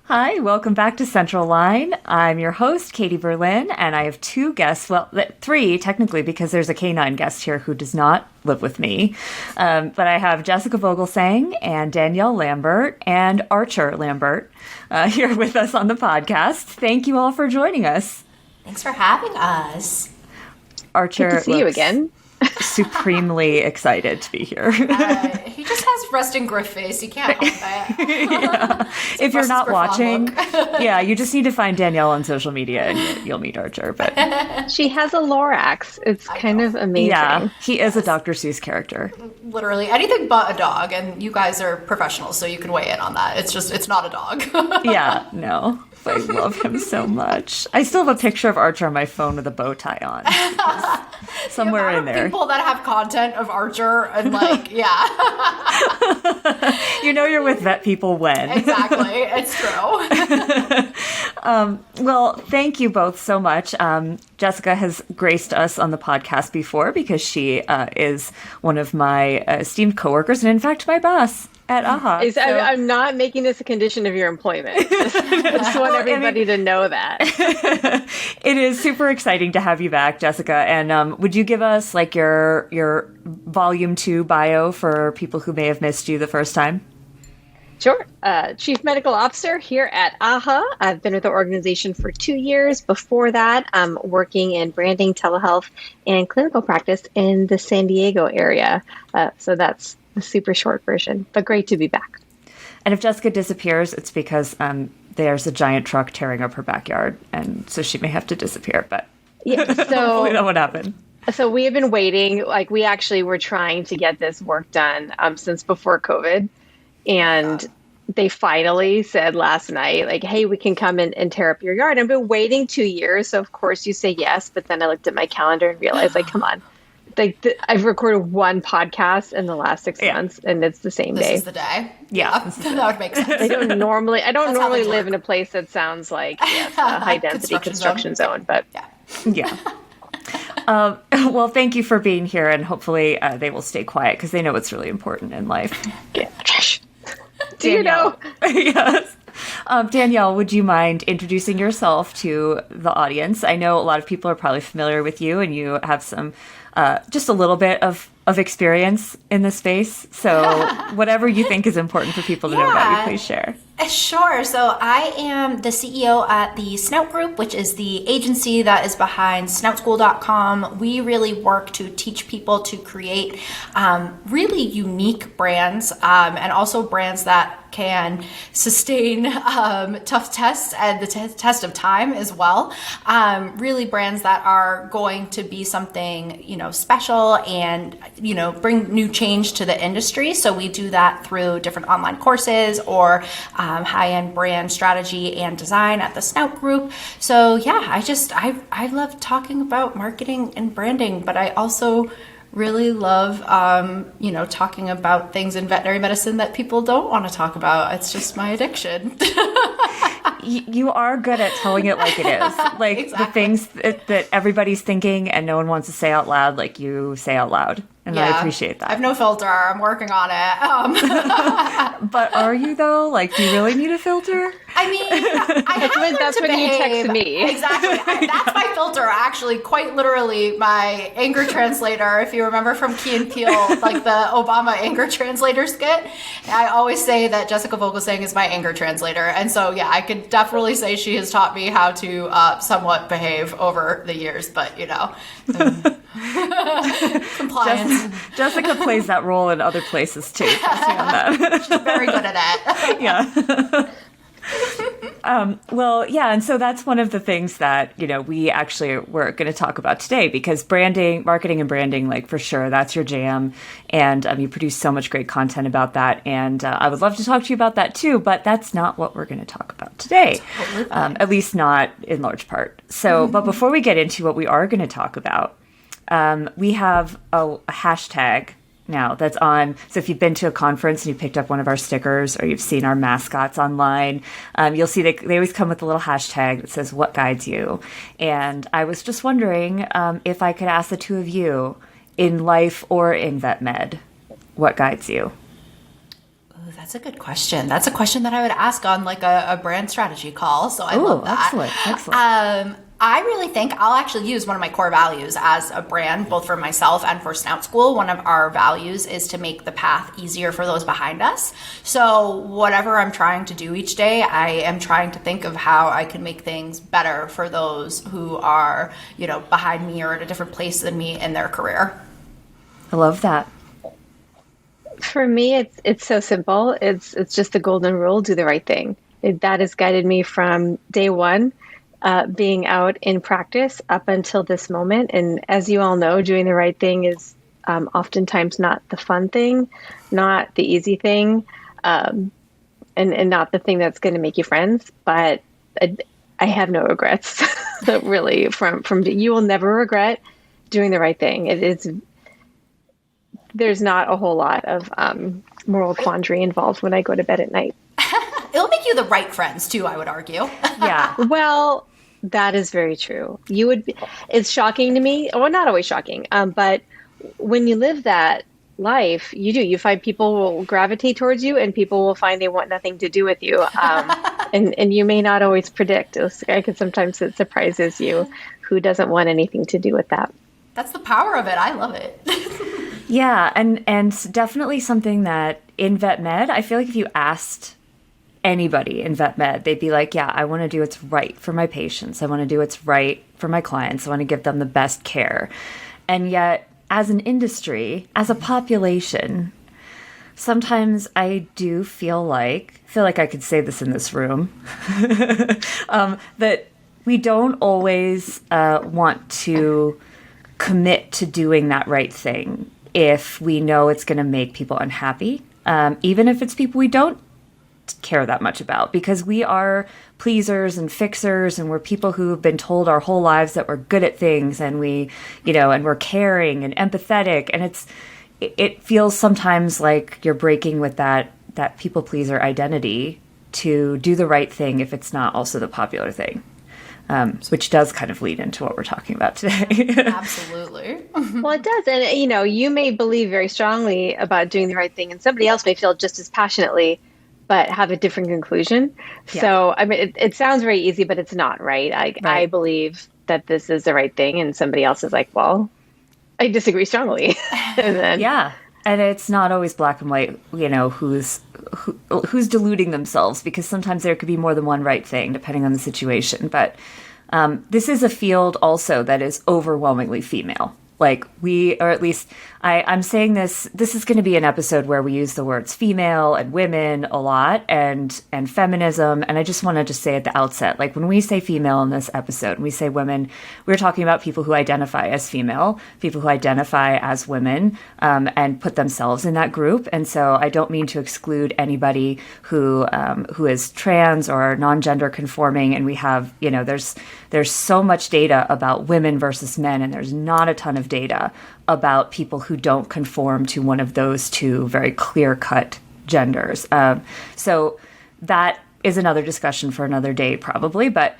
Hi, welcome back to Central Line. I'm your host, Katie Berlin, and I have two guests, well, three technically, because there's a canine guest here who does not live with me. But I have Jessica Vogelsang and Danielle Lambert and Archer Lambert here with us on the podcast. Thank you all for joining us. Thanks for having us. Archer, good to see you again. Supremely excited to be here. He just has resting griff face. You can't help it. Yeah. If you're not watching, yeah, you just need to find Danielle on social media and you'll meet Archer. But she has a Lorax. It's kind of amazing. Yeah, he is a Dr. Seuss character. Literally anything but a dog, and you guys are professionals, so you can weigh in on that. It's not a dog. Yeah, no. I love him so much. I still have a picture of Archer on my phone with a bow tie on. Somewhere in there. People that have content of Archer and yeah. You know you're with vet people when. Exactly. It's true. Well, thank you both so much. Jessica has graced us on the podcast before because she is one of my esteemed coworkers and in fact my boss at AAHA. I'm not making this a condition of your employment. I just want everybody to know that. It is super exciting to have you back, Jessica. And would you give us your volume 2 bio for people who may have missed you the first time? Sure. Chief Medical Officer here at AAHA. I've been with the organization for 2 years. Before that, I'm working in branding, telehealth, and clinical practice in the San Diego area. So that's a super short version, but great to be back. And if Jessica disappears, it's because there's a giant truck tearing up her backyard, and so she may have to disappear. But yeah, so hopefully that won't happen. So we have been waiting. We actually were trying to get this work done since before COVID. And they finally said last night, hey, we can come in and tear up your yard. I've been waiting 2 years. So, of course, you say yes. But then I looked at my calendar and realized, come on. I've recorded one podcast in the last 6 months, and it's the same day. This is the day. Yeah. That would make sense. I don't normally live in a place that sounds like a high-density construction zone. But yeah. Well, thank you for being here, and hopefully they will stay quiet because they know it's really important in life. Yeah. Do you know? Yes. Danielle, would you mind introducing yourself to the audience? I know a lot of people are probably familiar with you, and you have some, just a little bit of experience in the space. So whatever you think is important for people to know about you, please share. Sure. So I am the CEO at the Snout Group, which is the agency that is behind snoutschool.com. We really work to teach people to create really unique brands and also brands that can sustain tough tests and the test of time as well. Really brands that are going to be something, special and, bring new change to the industry. So we do that through different online courses or high-end brand strategy and design at the Snout Group. So yeah, I love talking about marketing and branding, but I also really love, talking about things in veterinary medicine that people don't want to talk about. It's just my addiction. You are good at telling it like it is. Exactly. The things that everybody's thinking and no one wants to say out loud, you say out loud. And I appreciate that. I have no filter. I'm working on it. But are you, though? Do you really need a filter? I mean, that's when you text me. Exactly. That's my filter, actually. Quite literally, my anger translator. If you remember from Key and Peele, the Obama anger translator skit, I always say that Jessica Vogelsang is my anger translator. And so, yeah, I could definitely say she has taught me how to somewhat behave over the years. But, compliance. Jessica plays that role in other places, too. She's very good at it. Yeah. Well, yeah, and so that's one of the things that, we actually were going to talk about today, because marketing and branding, for sure, that's your jam, and you produce so much great content about that, and I would love to talk to you about that too, but that's not what we're going to talk about today, at least not in large part. So, but before we get into what we are going to talk about, we have a hashtag now that's on. So if you've been to a conference and you picked up one of our stickers or you've seen our mascots online, you'll see they always come with a little hashtag that says, "What guides you?" And I was just wondering if I could ask the two of you, in life or in vet med, what guides you? That's a good question. That's a question that I would ask on like a brand strategy call. So I love that. Excellent. I really think I'll actually use one of my core values as a brand, both for myself and for Snout School. One of our values is to make the path easier for those behind us. So whatever I'm trying to do each day, I am trying to think of how I can make things better for those who are, behind me or at a different place than me in their career. I love that. For me, it's so simple. It's just the golden rule: do the right thing. That has guided me from day one. Being out in practice up until this moment. And as you all know, doing the right thing is oftentimes not the fun thing, not the easy thing, and not the thing that's going to make you friends. But I have no regrets, really. From you will never regret doing the right thing. There's not a whole lot of moral quandary involved when I go to bed at night. It'll make you the right friends too, I would argue. Yeah. Well, that is very true. It's shocking to me. Well, not always shocking. But when you live that life, you find people will gravitate towards you and people will find they want nothing to do with you. And you may not always predict. Sometimes it surprises you who doesn't want anything to do with that. That's the power of it. I love it. Yeah. And definitely something that in vet med, I feel like if you asked anybody in vet med, they'd be like, yeah, I want to do what's right for my patients. I want to do what's right for my clients. I want to give them the best care. And yet, as an industry, as a population, sometimes I do feel like I could say this in this room, that we don't always want to commit to doing that right thing if we know it's going to make people unhappy, even if it's people we don't care that much about, because we are pleasers and fixers, and we're people who have been told our whole lives that we're good at things, and and we're caring and empathetic, and it feels sometimes like you're breaking with that people pleaser identity to do the right thing if it's not also the popular thing, which does kind of lead into what we're talking about today. Absolutely. Well, it does. And, you may believe very strongly about doing the right thing, and somebody else may feel just as passionately but have a different conclusion. Yeah. So, I mean, it sounds very easy, but it's not, right? I believe that this is the right thing, and somebody else is like, well, I disagree strongly. And then, yeah. And it's not always black and white, who's deluding themselves, because sometimes there could be more than one right thing, depending on the situation. But this is a field also that is overwhelmingly female. Like or at least I'm saying this is going to be an episode where we use the words female and women a lot, and feminism. And I just want to just say at the outset, like when we say female in this episode, and we say women, we're talking about people who identify as female, people who identify as women, and put themselves in that group. And so I don't mean to exclude anybody who is trans or non-gender conforming. And we have, there's so much data about women versus men, and there's not a ton of data about people who don't conform to one of those two very clear-cut genders. So that is another discussion for another day, probably. But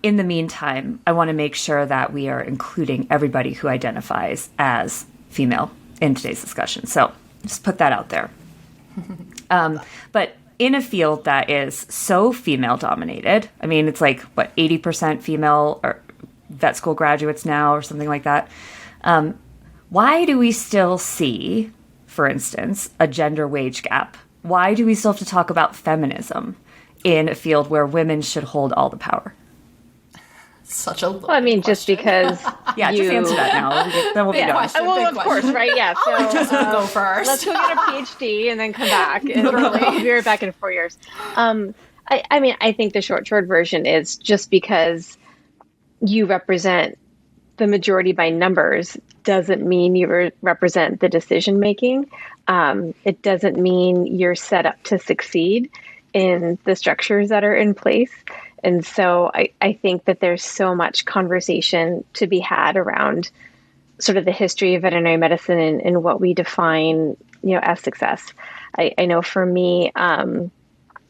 in the meantime, I want to make sure that we are including everybody who identifies as female in today's discussion. So just put that out there. But in a field that is so female-dominated, I mean, it's like, 80% female or vet school graduates now or something like that. Why do we still see, for instance, a gender wage gap? Why do we still have to talk about feminism in a field where women should hold all the power? Such a just because yeah, just answer that now. Then we'll be done. Well, of course, right? Yeah. So I'll just go first. Let's go get a PhD and then come back. I'll be right back in 4 years. I think the short version is just because you represent the majority by numbers doesn't mean you represent the decision making. It doesn't mean you're set up to succeed in the structures that are in place. And so I think that there's so much conversation to be had around sort of the history of veterinary medicine and what we define, as success. I know for me,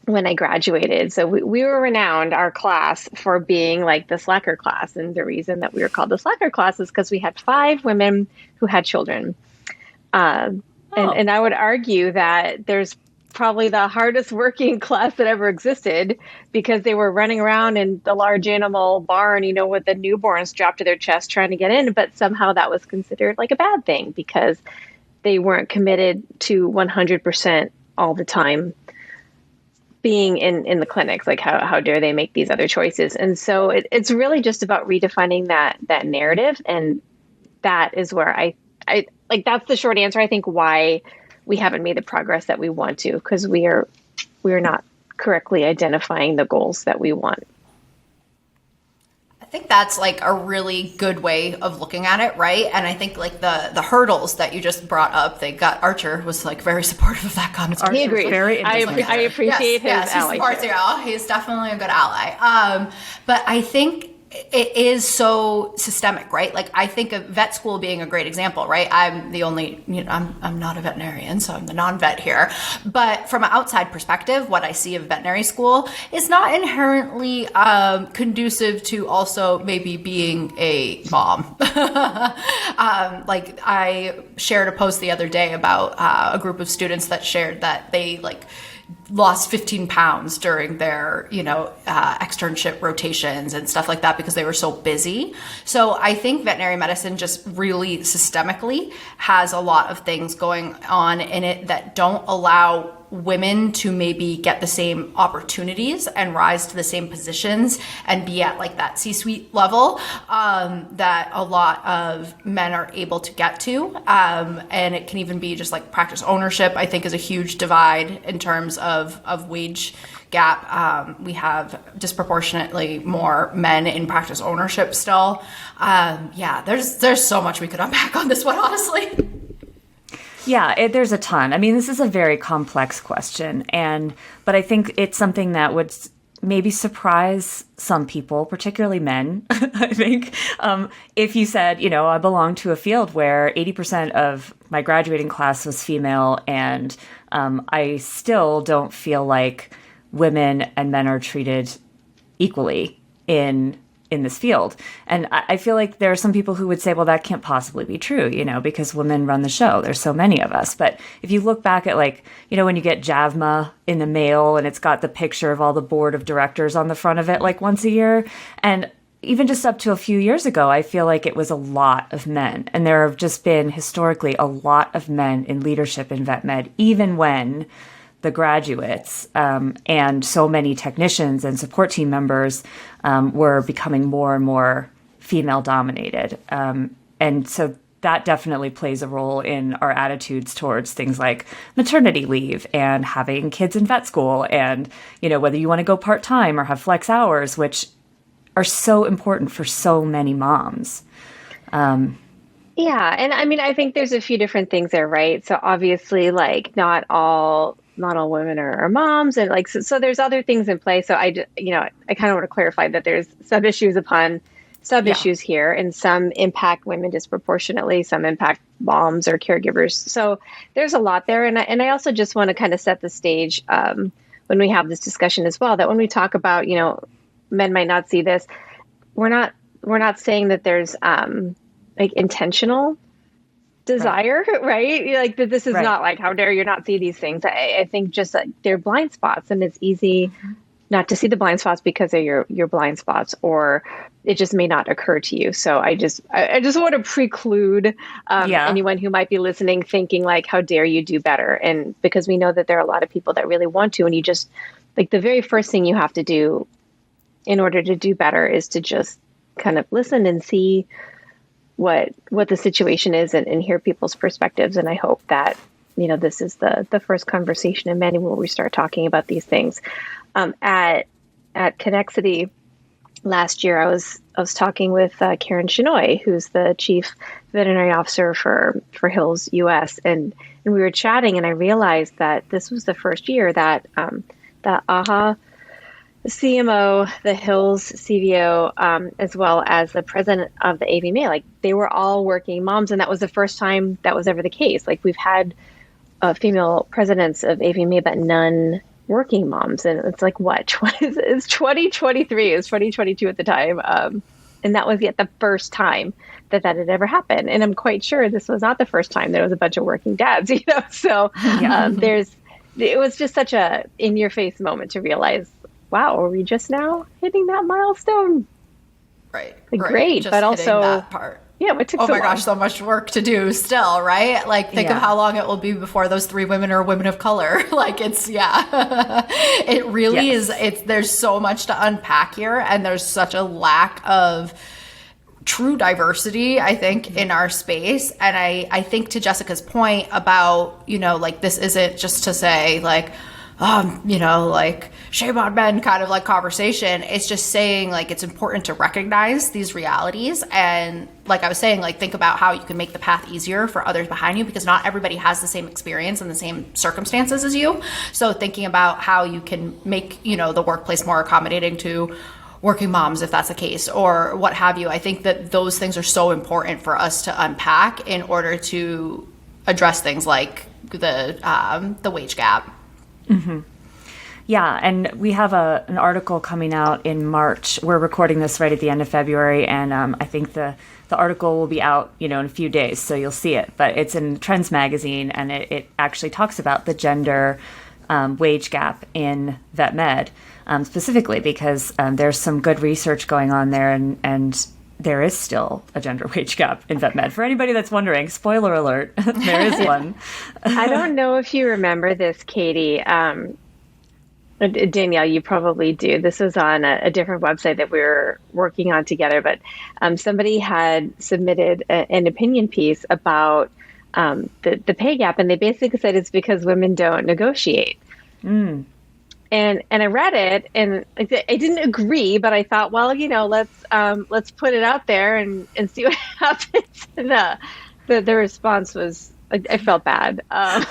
when I graduated, so we were renowned, our class, for being like the slacker class. And the reason that we were called the slacker class is because we had 5 women who had children. And I would argue that there's probably the hardest working class that ever existed because they were running around in the large animal barn, with the newborns strapped to their chest trying to get in. But somehow that was considered like a bad thing because they weren't committed to 100% all the time being in the clinics. Like how dare they make these other choices? And so it's really just about redefining that narrative. And that is where I like, that's the short answer. I think why we haven't made the progress that we want to, because we are not correctly identifying the goals that we want. I think that's like a really good way of looking at it, right? And I think like the hurdles that you just brought up, Archer was like very supportive of that conversation. He agreed. I appreciate his allyship. He's definitely a good ally. But I think it is so systemic, right? Like I think of vet school being a great example, right? I'm the only, I'm not a veterinarian, so I'm the non-vet here. But from an outside perspective, what I see of veterinary school is not inherently conducive to also maybe being a mom. Like I shared a post the other day about a group of students that shared that they like lost 15 pounds during their, externship rotations and stuff like that because they were so busy. So I think veterinary medicine just really systemically has a lot of things going on in it that don't allow women to maybe get the same opportunities and rise to the same positions and be at like that C-suite level that a lot of men are able to get to. And it can even be just like practice ownership, I think, is a huge divide in terms of wage gap. We have disproportionately more men in practice ownership still. There's so much we could unpack on this one, honestly. Yeah, there's a ton. I mean, this is a very complex question, but I think it's something that would maybe surprise some people, particularly men. I think if you said, I belong to a field where 80% of my graduating class was female, and I still don't feel like women and men are treated equally in this field. And I feel like there are some people who would say, well, that can't possibly be true, because women run the show. There's so many of us. But if you look back at when you get JAVMA in the mail and it's got the picture of all the board of directors on the front of it, like once a year, and even just up to a few years ago, I feel like it was a lot of men. And there have just been historically a lot of men in leadership in vet med, even when the graduates and so many technicians and support team members were becoming more and more female dominated. And so that definitely plays a role in our attitudes towards things like maternity leave and having kids in vet school and, whether you want to go part-time or have flex hours, which are so important for so many moms. Yeah. And I mean, I think there's a few different things there, right? So obviously, like not all women are moms, and like so there's other things in play. So I kind of want to clarify that there's sub issues upon sub issues here, and some impact women disproportionately, some impact moms or caregivers. So there's a lot there, and I also just want to kind of set the stage when we have this discussion as well, that when we talk about men might not see this, we're not saying that there's like intentional desire, right? Like that this is not like, how dare you not see these things. I think just that they're blind spots, and it's easy not to see the blind spots because of your blind spots, or it just may not occur to you. So I just want to preclude anyone who might be listening thinking like, how dare you do better? And because we know that there are a lot of people that really want to, and you just like the very first thing you have to do in order to do better is to just kind of listen and see what the situation is and hear people's perspectives. And I hope that, this is the first conversation in many where we start talking about these things. At Connexity last year, I was talking with Karen Shinoy, who's the chief veterinary officer for Hills US. And we were chatting, and I realized that this was the first year that the AAHA, the CMO, the Hills CVO, as well as the president of the AVMA, like they were all working moms. And that was the first time that was ever the case. Like we've had female presidents of AVMA, but none working moms. And it's like, it's 2023, it was 2022 at the time. And that was yet the first time that had ever happened. And I'm quite sure this was not the first time there was a bunch of working dads, So it was just such a in-your-face moment to realize, wow, are we just now hitting that milestone? Right. Like, right. great, Just but also that part. Yeah, it took oh so my long. gosh, so much work to do still, right? Like, think of how long it will be before those 3 women are women of color. Like, it's, it really is. There's so much to unpack here, and there's such a lack of true diversity, I think, in our space. And I think to Jessica's point about, like, this isn't just to say, like, like, shame on men kind of like conversation. It's just saying, like, it's important to recognize these realities. And like I was saying, like, think about how you can make the path easier for others behind you, because not everybody has the same experience and the same circumstances as you. So thinking about how you can make, the workplace more accommodating to working moms, if that's the case, or what have you. I think that those things are so important for us to unpack in order to address things like the wage gap. Mm-hmm. Yeah, and we have an article coming out in March. We're recording this right at the end of February, and I think the article will be out, in a few days, so you'll see it. But it's in Trends magazine, and it actually talks about the gender wage gap in vet med, specifically because there's some good research going on there, and there is still a gender wage gap in vet med. For anybody that's wondering, spoiler alert, there is one. I don't know if you remember this, Katie. Danielle, you probably do. This was on a different website that we were working on together, but somebody had submitted an opinion piece about the pay gap, and they basically said it's because women don't negotiate. Mm. And I read it, and I didn't agree, but I thought, well, let's put it out there and see what happens. And the response was, I felt bad. The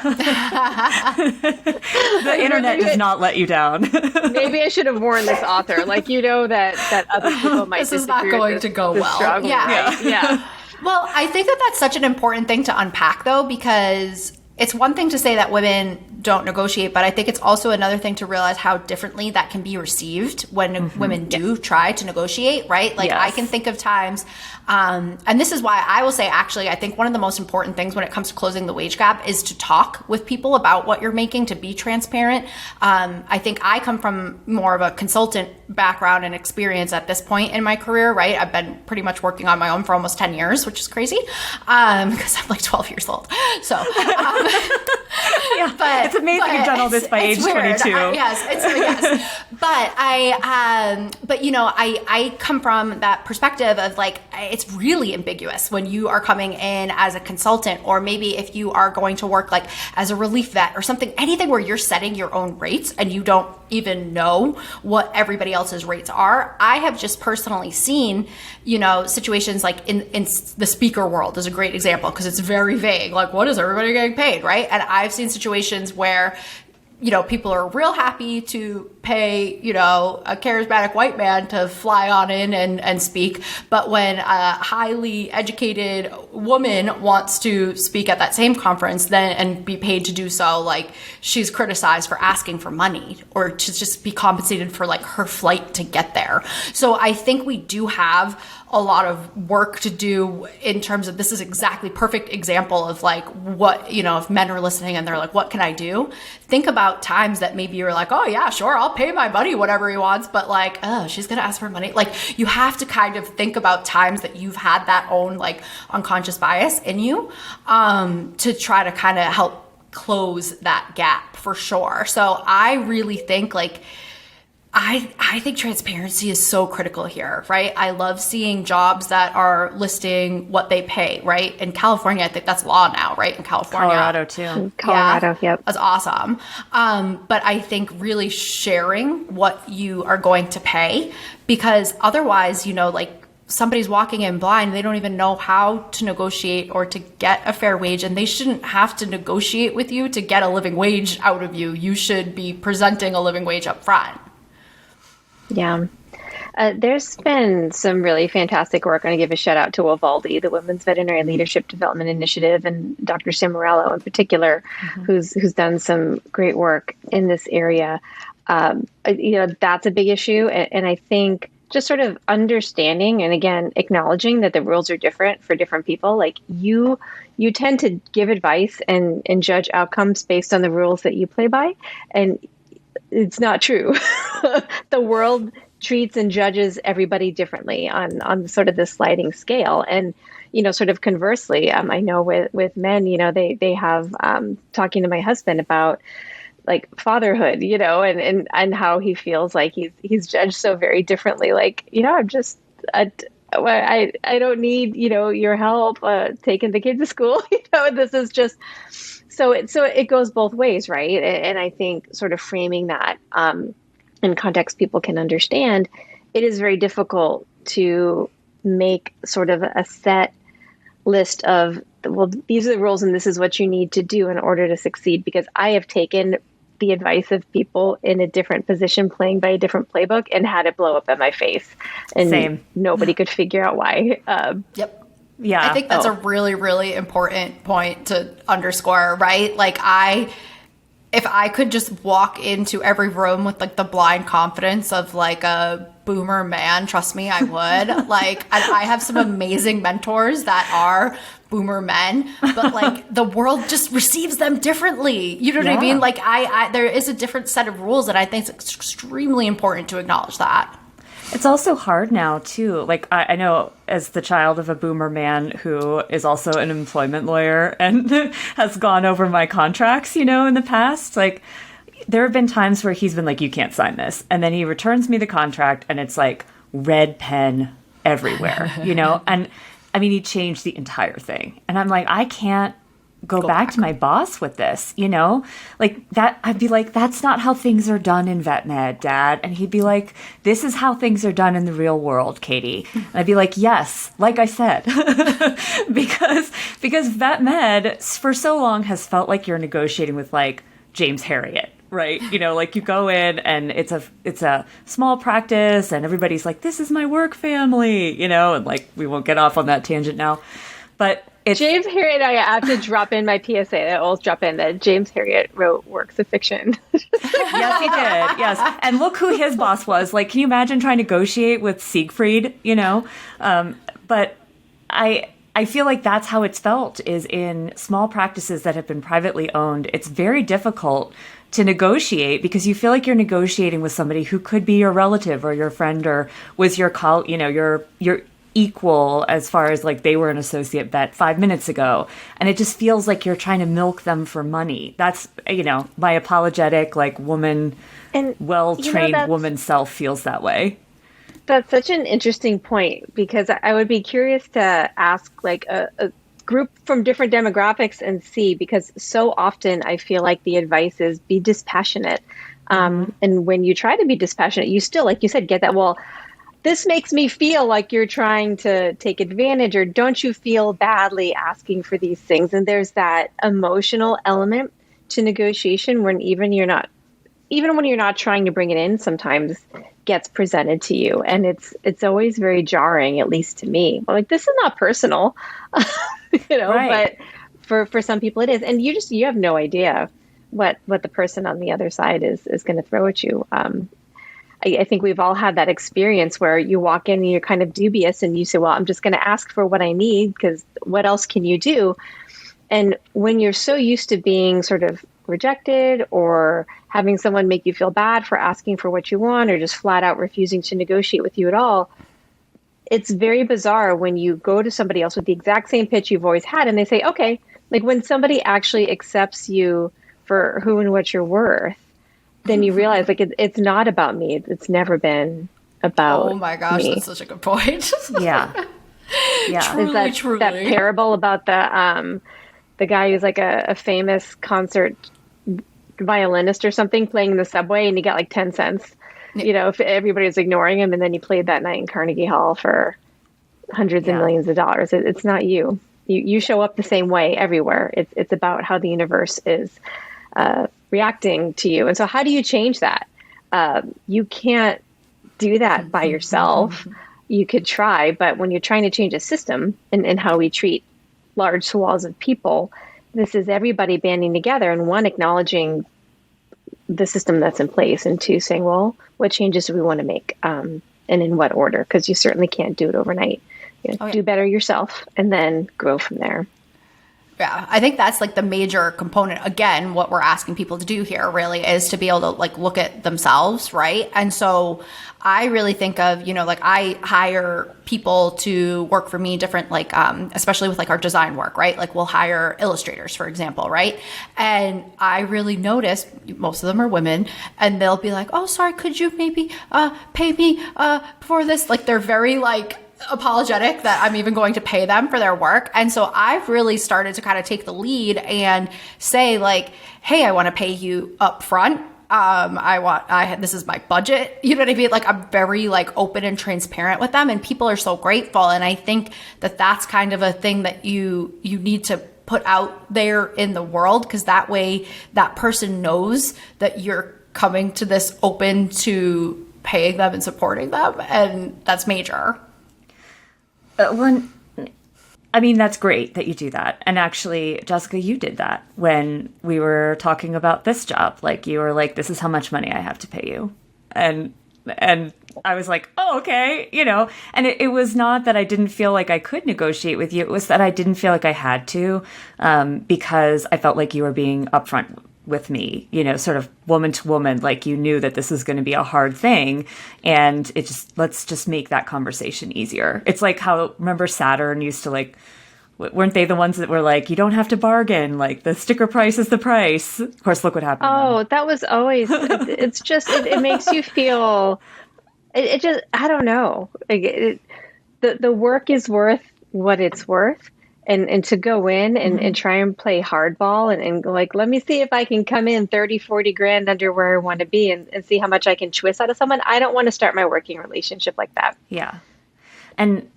internet does not let you down. Maybe I should have warned this author, that other people might. This is not going to go well. Struggle, right? Yeah. Well, I think that that's such an important thing to unpack, though, because it's one thing to say that women don't negotiate, but I think it's also another thing to realize how differently that can be received when women do try to negotiate, right? Like, I can think of times, and this is why I will say, actually, I think one of the most important things when it comes to closing the wage gap is to talk with people about what you're making, to be transparent. I think I come from more of a consultant background and experience at this point in my career, right? I've been pretty much working on my own for almost 10 years, which is crazy, because I'm like 12 years old. So, yeah, but it's amazing you've done all this by age 22. Yes. But I come from that perspective of, like, it's really ambiguous when you are coming in as a consultant, or maybe if you are going to work like as a relief vet or something, anything where you're setting your own rates and you don't even know what everybody else's rates are. I have just personally seen, situations like in the speaker world is a great example, because it's very vague. Like, what is everybody getting paid, right? And I've seen situations where, people are real happy to pay, a charismatic white man to fly on in and speak. But when a highly educated woman wants to speak at that same conference then and be paid to do so, like, she's criticized for asking for money or to just be compensated for, like, her flight to get there. So I think we do have a lot of work to do in terms of, this is exactly perfect example of, like, what, if men are listening and they're like, what can I do? Think about times that maybe you're like, oh yeah, sure, I'll pay my buddy whatever he wants, but like, oh, she's gonna ask for money. Like, you have to kind of think about times that you've had that own, like, unconscious bias in you, to try to kind of help close that gap, for sure. So I really think, like, I think transparency is so critical here, right? I love seeing jobs that are listing what they pay, right? In California, I think that's law now, right? In California. Colorado too. Colorado, yep. That's awesome. But I think really sharing what you are going to pay, because otherwise, like, somebody's walking in blind, they don't even know how to negotiate or to get a fair wage, and they shouldn't have to negotiate with you to get a living wage out of you. You should be presenting a living wage up front. Yeah. There's been some really fantastic work. I'm going to give a shout out to WVALDI, the Women's Veterinary Leadership Development Initiative, and Dr. Cimarello in particular, who's done some great work in this area. That's a big issue. And I think just sort of understanding and again acknowledging that the rules are different for different people. Like you tend to give advice and judge outcomes based on the rules that you play by, and it's not true. The world treats and judges everybody differently on sort of this sliding scale. And sort of conversely, I know with men, they have talking to my husband about like fatherhood, and how he feels like he's judged so very differently. Like, I'm just, I don't need, your help taking the kids to school. This is just, so it goes both ways. Right. And I think sort of framing that in context people can understand, it is very difficult to make sort of a set list of, well, these are the rules and this is what you need to do in order to succeed, because I have taken the advice of people in a different position playing by a different playbook and had it blow up in my face. And Same. Nobody could figure out why. Yep. Yeah. I think that's a really, really important point to underscore, right? Like if I could just walk into every room with like the blind confidence of like a boomer man, trust me, I would. Like, I have some amazing mentors that are boomer men, but like the world just receives them differently. You know what I mean? Like there is a different set of rules, and I think it's extremely important to acknowledge that. It's also hard now, too. Like, I know as the child of a boomer man who is also an employment lawyer and has gone over my contracts, in the past, like, there have been times where he's been like, you can't sign this. And then he returns me the contract and it's like red pen everywhere, And I mean, he changed the entire thing. And I'm like, I can't go back to my boss with this, like that. I'd be like, that's not how things are done in vet med, Dad. And he'd be like, this is how things are done in the real world, Katie. And I'd be like, yes, like I said, because vet med for so long has felt like you're negotiating with like James Herriot, right? Like you go in and it's a small practice and everybody's like, this is my work family, and like, we won't get off on that tangent now, but James Herriot, I have to drop in my PSA that I'll drop in that James Herriot wrote works of fiction. Yes, he did. Yes. And look who his boss was. Like, can you imagine trying to negotiate with Siegfried, But I feel like that's how it's felt, is in small practices that have been privately owned. It's very difficult to negotiate because you feel like you're negotiating with somebody who could be your relative or your friend or was your your equal as far as like they were an associate vet 5 minutes ago. And it just feels like you're trying to milk them for money. That's, my apologetic, like woman and well-trained woman self feels that way. That's such an interesting point, because I would be curious to ask like a group from different demographics and see, because so often I feel like the advice is be dispassionate. And when you try to be dispassionate, you still, like you said, get that, well, this makes me feel like you're trying to take advantage, or don't you feel badly asking for these things? And there's that emotional element to negotiation when even when you're not trying to bring it in, sometimes gets presented to you. And it's always very jarring, at least to me. Like, this is not personal, right. But for some people it is. And you have no idea what the person on the other side is going to throw at you. I think we've all had that experience where you walk in and you're kind of dubious and you say, well, I'm just going to ask for what I need because what else can you do? And when you're so used to being sort of rejected or having someone make you feel bad for asking for what you want or just flat out refusing to negotiate with you at all, it's very bizarre when you go to somebody else with the exact same pitch you've always had and they say, okay, like when somebody actually accepts you for who and what you're worth, then you realize like it's not about me. It's never been about Oh my gosh, me. That's such a good point. Yeah. Yeah. Truly. That parable about the guy who's like a famous concert violinist or something playing in the subway and he got like 10 cents, if everybody was ignoring him, and then he played that night in Carnegie Hall for hundreds of millions of dollars. It's not you. You show up the same way everywhere. It's about how the universe is reacting to you. And so how do you change that? You can't do that by yourself. You could try, but when you're trying to change a system and how we treat large swaths of people, this is everybody banding together and one acknowledging the system that's in place, and two, saying, well, what changes do we want to make, and in what order? Because you certainly can't do it overnight. Do better yourself and then grow from there. Yeah, I think that's like the major component. Again, what we're asking people to do here really is to be able to like look at themselves, right? And so I really think of, like I hire people to work for me different, like, especially with like our design work, right? Like we'll hire illustrators, for example, right? And I really notice most of them are women, and they'll be like, oh, sorry, could you maybe pay me for this? Like they're very like apologetic that I'm even going to pay them for their work. And so I've really started to kind of take the lead and say like, hey, I want to pay you up front. This is my budget. You know what I mean? Like I'm very like open and transparent with them, and people are so grateful. And I think that that's kind of a thing that you need to put out there in the world, because that way that person knows that you're coming to this open to paying them and supporting them. And that's major. That's great that you do that. And actually, Jessica, you did that when we were talking about this job. Like you were like, this is how much money I have to pay you. And I was like, oh, okay. And it was not that I didn't feel like I could negotiate with you. It was that I didn't feel like I had to, because I felt like you were being upfront with me, sort of woman to woman, like you knew that this was going to be a hard thing. And let's just make that conversation easier. It's like how, remember Saturn used to like, weren't they the ones that were like, you don't have to bargain, like the sticker price is the price. Of course, look what happened. Oh, that was always, it's just, it makes you feel, it just, I don't know. Like the work is worth what it's worth. And to go in and try and play hardball and like, let me see if I can come in 30, 40 grand under where I want to be and see how much I can twist out of someone. I don't want to start my working relationship like that. Yeah. And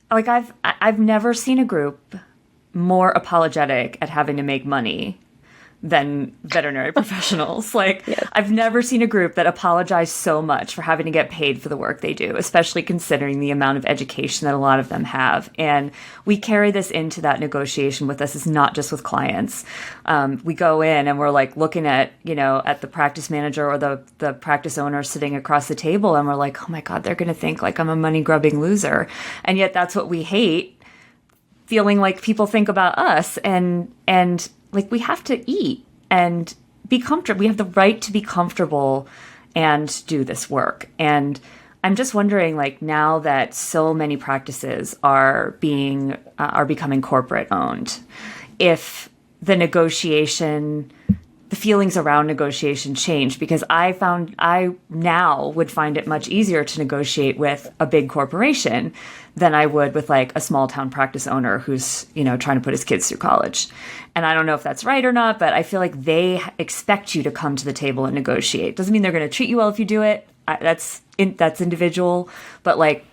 like, I've never seen a group more apologetic at having to make money than veterinary professionals. Like, yes. I've never seen a group that apologized so much for having to get paid for the work they do, especially considering the amount of education that a lot of them have. And we carry this into that negotiation with us. It's not just with clients. We go in and we're like looking at, at the practice manager or the practice owner sitting across the table, and we're like, oh my God, they're going to think like I'm a money grubbing loser. And yet that's what we hate, feeling like people think about us. And like, we have to eat and be comfortable. We have the right to be comfortable and do this work. And I'm just wondering, like, now that so many practices are becoming corporate owned, if the feelings around negotiation change, because I now would find it much easier to negotiate with a big corporation than I would with like a small town practice owner who's, trying to put his kids through college. And I don't know if that's right or not, but I feel like they expect you to come to the table and negotiate. Doesn't mean they're going to treat you well if you do it. That's individual, but like,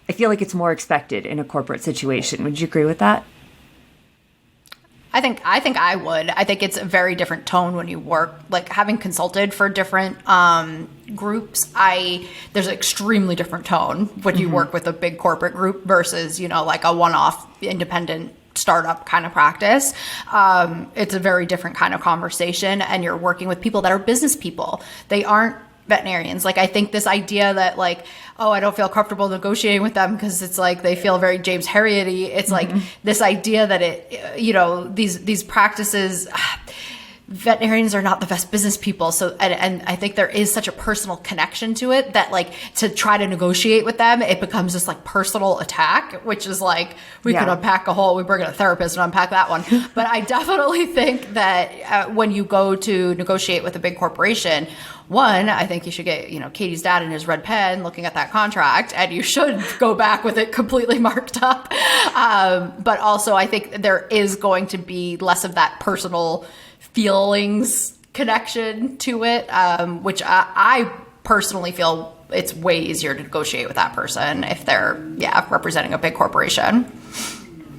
I feel like it's more expected in a corporate situation. Would you agree with that? I think I would. I think it's a very different tone when you work, like having consulted for different groups. There's an extremely different tone when you work with a big corporate group versus, like a one-off independent startup kind of practice. It's a very different kind of conversation, and you're working with people that are business people. They aren't veterinarians. Like, I think this idea that like, oh, I don't feel comfortable negotiating with them because it's like they feel very James Herriot-y. It's like this idea that these practices, veterinarians are not the best business people. So, and I think there is such a personal connection to it that like to try to negotiate with them, it becomes this like personal attack, which is like, we could unpack we bring in a therapist and unpack that one. But I definitely think that when you go to negotiate with a big corporation, one, I think you should get, Katie's dad in his red pen looking at that contract, and you should go back with it completely marked up. But also I think there is going to be less of that personal feelings connection to it, which I personally feel it's way easier to negotiate with that person if they're, representing a big corporation.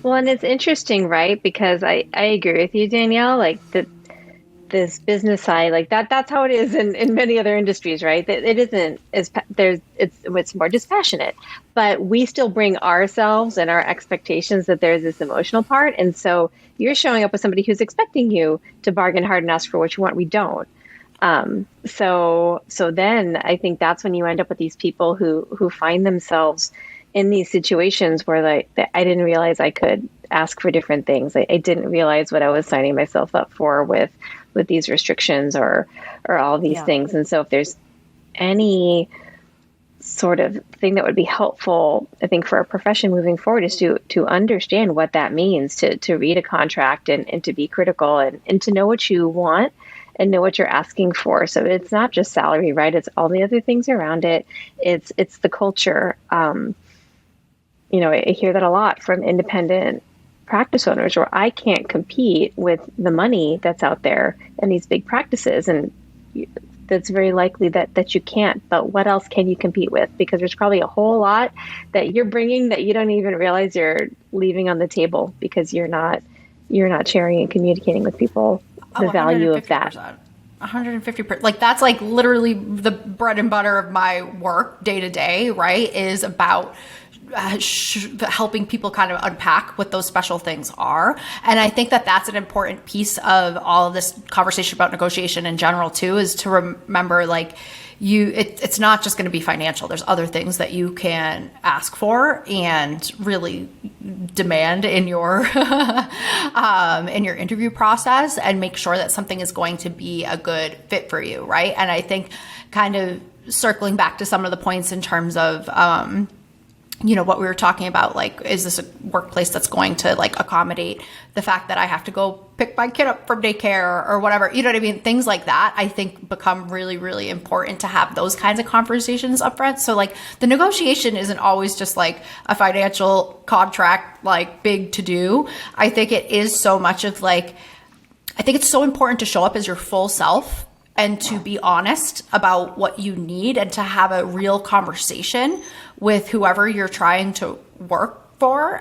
Well, and it's interesting, right? Because I agree with you, Danielle, like the this business side, like that's how it is in many other industries, right? That it isn't as it's more dispassionate, but we still bring ourselves and our expectations that there's this emotional part. And so you're showing up with somebody who's expecting you to bargain hard and ask for what you want. We don't. So then I think that's when you end up with these people who find themselves in these situations where like I didn't realize I could ask for different things. I didn't realize what I was signing myself up for with these restrictions or all these things. And so if there's any sort of thing that would be helpful, I think for our profession moving forward is to understand what that means, to read a contract and to be critical and to know what you want and know what you're asking for. So it's not just salary, right? It's all the other things around it. It's the culture. I hear that a lot from independent practice owners where I can't compete with the money that's out there in these big practices. And that's very likely that you can't, but what else can you compete with? Because there's probably a whole lot that you're bringing that you don't even realize you're leaving on the table because you're not sharing and communicating with people the value of that. 150%. Like that's like literally the bread and butter of my work day to day, right? Is about helping people kind of unpack what those special things are. And I think that that's an important piece of all of this conversation about negotiation in general too, is to remember like it's not just going to be financial. There's other things that you can ask for and really demand in your interview process and make sure that something is going to be a good fit for you. Right. And I think kind of circling back to some of the points in terms of, what we were talking about, like, is this a workplace that's going to like accommodate the fact that I have to go pick my kid up from daycare or whatever, you know what I mean? Things like that, I think become really, really important to have those kinds of conversations up front. So like the negotiation isn't always just like a financial contract, like big to do. I think it is so much of like, I think it's so important to show up as your full self and to be honest about what you need and to have a real conversation with whoever you're trying to work for.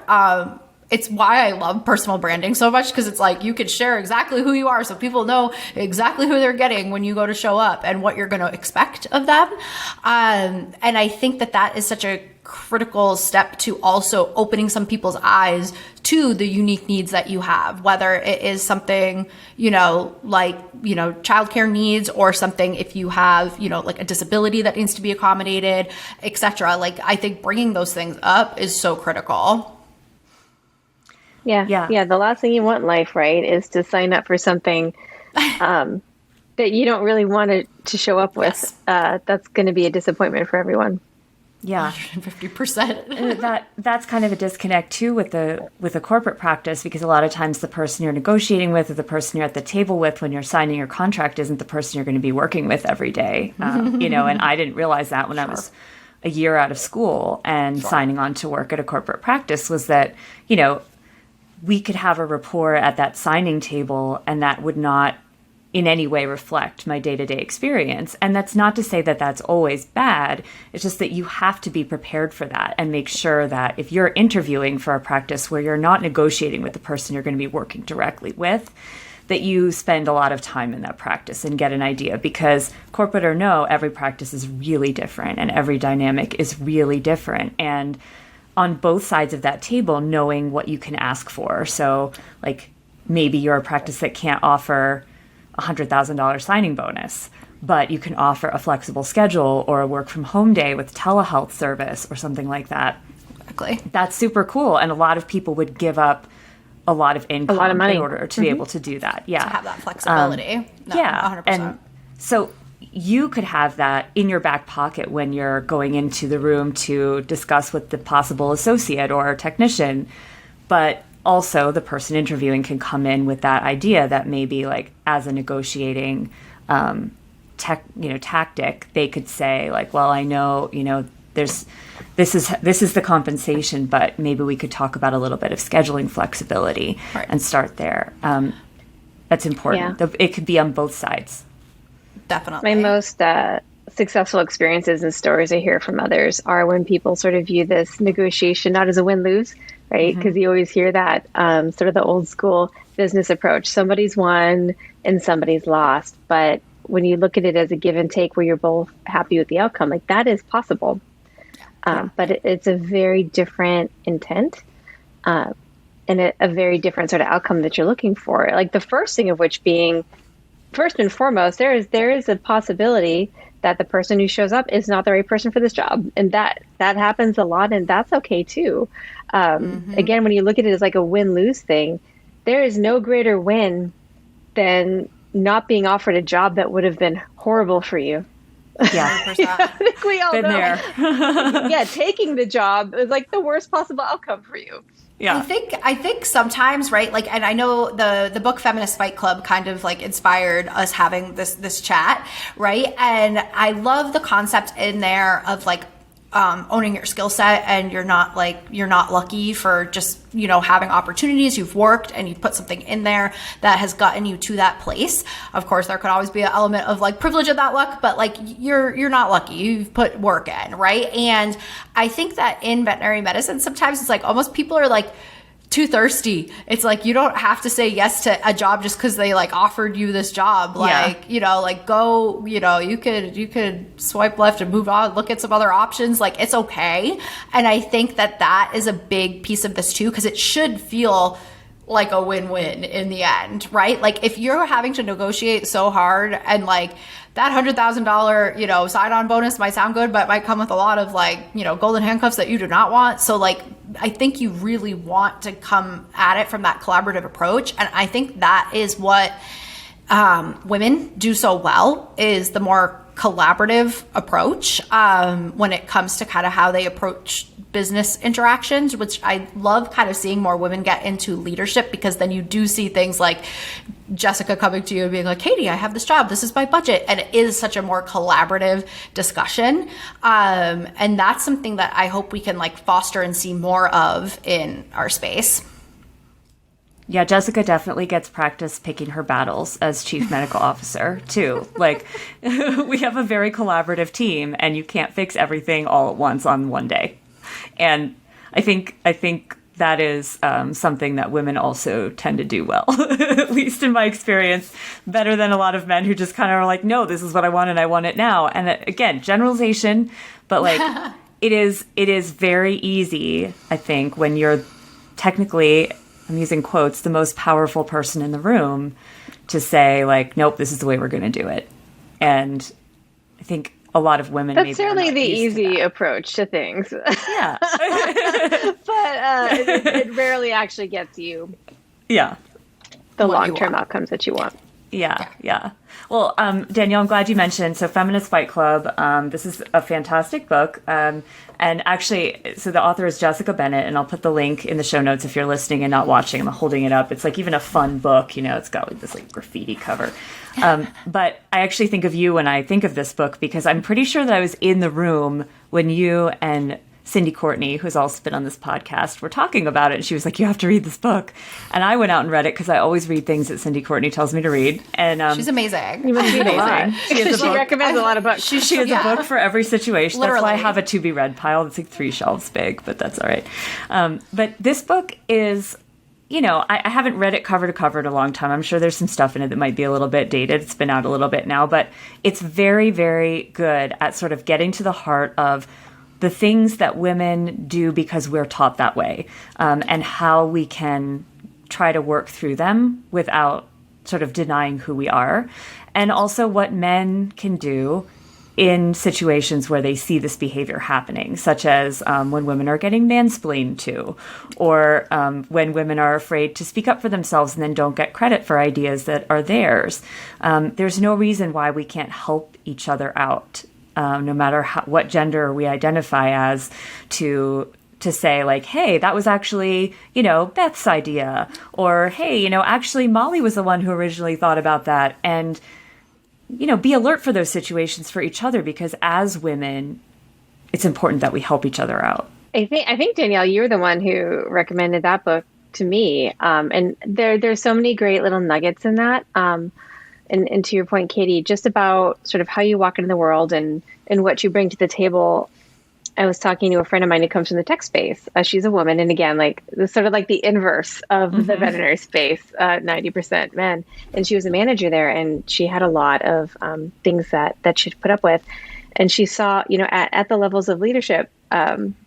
It's why I love personal branding so much, because it's like you can share exactly who you are so people know exactly who they're getting when you go to show up and what you're going to expect of them. And I think that is such a critical step to also opening some people's eyes to the unique needs that you have, whether it is something, childcare needs, or something if you have, like a disability that needs to be accommodated, etc. Like, I think bringing those things up is so critical. Yeah. The last thing you want in life, right, is to sign up for something that you don't really want to show up with. Yes. That's going to be a disappointment for everyone. Yeah, 150%. That's kind of a disconnect too with the corporate practice, because a lot of times the person you're negotiating with or the person you're at the table with when you're signing your contract isn't the person you're going to be working with every day. And I didn't realize that when I was a year out of school and signing on to work at a corporate practice, was that, we could have a rapport at that signing table and that would not in any way reflect my day-to-day experience. And that's not to say that that's always bad. It's just that you have to be prepared for that and make sure that if you're interviewing for a practice where you're not negotiating with the person you're going to be working directly with, that you spend a lot of time in that practice and get an idea, because corporate or no, every practice is really different and every dynamic is really different. And on both sides of that table, knowing what you can ask for. So like maybe you're a practice that can't offer $100,000 signing bonus, but you can offer a flexible schedule or a work from home day with telehealth service or something like that. Exactly. That's super cool. And a lot of people would give up a lot of income, a lot of money, in order to be able to do that. Yeah. To have that flexibility. 100%. And so you could have that in your back pocket when you're going into the room to discuss with the possible associate or technician, but also the person interviewing can come in with that idea that maybe like as a negotiating tactic, they could say like, well, I know, this is the compensation, but maybe we could talk about a little bit of scheduling flexibility and start there. That's important. Yeah. It could be on both sides. Definitely. My most successful experiences and stories I hear from others are when people sort of view this negotiation not as a win-lose, right? Because you always hear that sort of the old school business approach. Somebody's won and somebody's lost. But when you look at it as a give and take where you're both happy with the outcome, like that is possible. But it's a very different intent and a very different sort of outcome that you're looking for. Like the first thing of which being, first and foremost, there is a possibility that the person who shows up is not the right person for this job. And that happens a lot, and that's okay too. Again, when you look at it as like a win-lose thing, there is no greater win than not being offered a job that would have been horrible for you. Yeah. I think we all Been know. there. Yeah, taking the job is like the worst possible outcome for you. Yeah. I think sometimes, right? Like, and I know the book Feminist Fight Club kind of like inspired us having this chat, right? And I love the concept in there of like owning your skill set, and you're not lucky for just, having opportunities. You've worked and you've put something in there that has gotten you to that place. Of course, there could always be an element of like privilege of that luck, but like you're not lucky. You've put work in, right? And I think that in veterinary medicine, sometimes it's like almost people are like too thirsty. It's like you don't have to say yes to a job just because they like offered you this job. Like, like go, you could swipe left and move on, look at some other options. Like it's okay. And I think that is a big piece of this too, because it should feel like a win-win in the end, right? Like if you're having to negotiate so hard and like that $100,000, sign-on bonus might sound good, but might come with a lot of like, golden handcuffs that you do not want. So like, I think you really want to come at it from that collaborative approach. And I think that is what women do so well, is the more collaborative approach when it comes to kind of how they approach business interactions, which I love kind of seeing more women get into leadership, because then you do see things like Jessica coming to you and being like, Katie, I have this job, this is my budget. And it is such a more collaborative discussion. And that's something that I hope we can like foster and see more of in our space. Yeah, Jessica definitely gets practice picking her battles as chief medical officer, too. Like, we have a very collaborative team, and you can't fix everything all at once on one day. And I think that is something that women also tend to do well, at least in my experience, better than a lot of men who just kind of are like, no, this is what I want and I want it now. And again, generalization, but like it is very easy, I think, when you're technically, I'm using quotes, the most powerful person in the room, to say like, nope, this is the way we're going to do it. And I think a lot of women. That's certainly the easy approach to things. Yeah. But it rarely actually gets you the long-term outcomes that you want. Yeah. Well, Danielle, I'm glad you mentioned, so Feminist Fight Club, this is a fantastic book. And actually, so the author is Jessica Bennett, and I'll put the link in the show notes if you're listening and not watching. I'm holding it up. It's like even a fun book, it's got like this like graffiti cover. But I actually think of you when I think of this book, because I'm pretty sure that I was in the room when you and Cindy Courtney, who's also been on this podcast, were talking about it. And she was like, you have to read this book. And I went out and read it because I always read things that Cindy Courtney tells me to read. And she's amazing. You must read a lot. She recommends a lot of books. She has a book for every situation. Literally. That's why I have a to be read pile that's like 3 shelves big, but that's all right. But this book is, I haven't read it cover to cover in a long time. I'm sure there's some stuff in it that might be a little bit dated. It's been out a little bit now, but it's very, very good at sort of getting to the heart of the things that women do because we're taught that way, and how we can try to work through them without sort of denying who we are, and also what men can do in situations where they see this behavior happening, such as when women are getting mansplained to, or when women are afraid to speak up for themselves and then don't get credit for ideas that are theirs. There's no reason why we can't help each other out, no matter what gender we identify as, to say like, hey, that was actually, Beth's idea, or hey, actually Molly was the one who originally thought about that. And, be alert for those situations for each other, because as women, it's important that we help each other out. I think Danielle, you were the one who recommended that book to me. And there's so many great little nuggets in that. And to your point, Katie, just about sort of how you walk into the world and what you bring to the table. I was talking to a friend of mine who comes from the tech space. She's a woman. And again, like sort of like the inverse of the veterinary space, 90% men. And she was a manager there, and she had a lot of things that she'd put up with. And she saw, at the levels of leadership,